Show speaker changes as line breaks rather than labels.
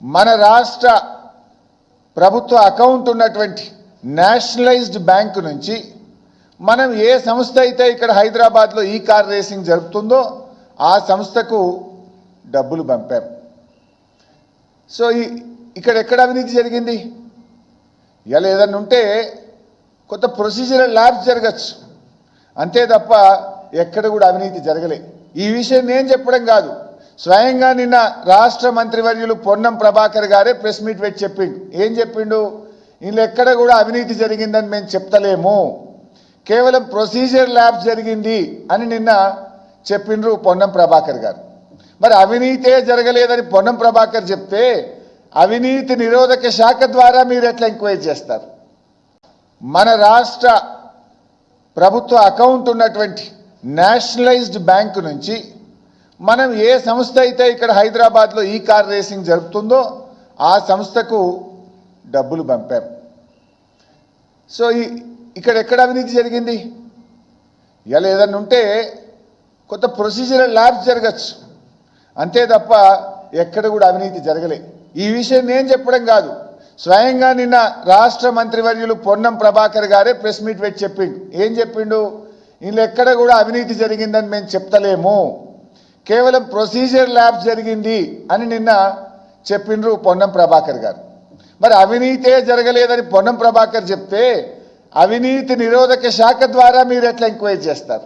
మన రాష్ట్ర ప్రభుత్వ అకౌంట్ ఉన్నటువంటి నేషనలైజ్డ్ బ్యాంకు నుంచి మనం ఏ సంస్థ అయితే ఇక్కడ హైదరాబాద్లో ఈ కార్ రేసింగ్ జరుపుతుందో ఆ సంస్థకు డబ్బులు పంపాం. సో ఇక్కడ ఎక్కడ అవినీతి జరిగింది? ఇలా ఏదన్నా ఉంటే కొత్త ప్రొసీజరల్ ల్యాబ్స్ జరగచ్చు, అంతే తప్ప ఎక్కడ కూడా అవినీతి జరగలే. ఈ విషయం నేను చెప్పడం కాదు, స్వయంగా నిన్న రాష్ట్ర మంత్రివర్యులు పొన్నం ప్రభాకర్ గారే ప్రెస్ మీట్ పెట్టి చెప్పిండు. ఏం చెప్పిండు? వీళ్ళు ఎక్కడ కూడా అవినీతి జరిగిందని మేము చెప్తలేము, కేవలం ప్రొసీజర్ ల్యాబ్స్ జరిగింది అని నిన్న చెప్పిండ్రు పొన్నం ప్రభాకర్ గారు. మరి అవినీతే జరగలేదని పొన్నం ప్రభాకర్ చెప్తే అవినీతి నిరోధక శాఖ ద్వారా మీరు ఎట్లా ఎంక్వైరీ చేస్తారు? మన రాష్ట్ర ప్రభుత్వ అకౌంట్ ఉన్నటువంటి నేషనలైజ్డ్ బ్యాంకు నుంచి మనం ఏ సంస్థ అయితే ఇక్కడ హైదరాబాద్లో ఈ కార్ రేసింగ్ జరుపుతుందో ఆ సంస్థకు డబ్బులు పంపాం. సో ఇక్కడ ఎక్కడ అవినీతి జరిగింది? ఇలా ఏదన్నా ఉంటే కొత్త ప్రొసీజరల్ ల్యాబ్స్ జరగచ్చు, అంతే తప్ప ఎక్కడ కూడా అవినీతి జరగలే. ఈ విషయం నేను చెప్పడం కాదు, స్వయంగా నిన్న రాష్ట్ర మంత్రివర్యులు పొన్నం ప్రభాకర్ గారే ప్రెస్ మీట్ పెట్టి చెప్పిండు. ఏం చెప్పిండు? వీళ్ళు ఎక్కడ కూడా అవినీతి జరిగిందని మేము చెప్తలేము, కేవలం ప్రొసీజర్ ల్యాబ్స్ జరిగింది అని నిన్న చెప్పిండ్రు పొన్నం ప్రభాకర్ గారు. మరి అవినీతే జరగలేదని పొన్నం ప్రభాకర్ చెప్తే అవినీతి నిరోధక శాఖ ద్వారా మీరు ఎట్లా ఎంక్వైరీ చేస్తారు?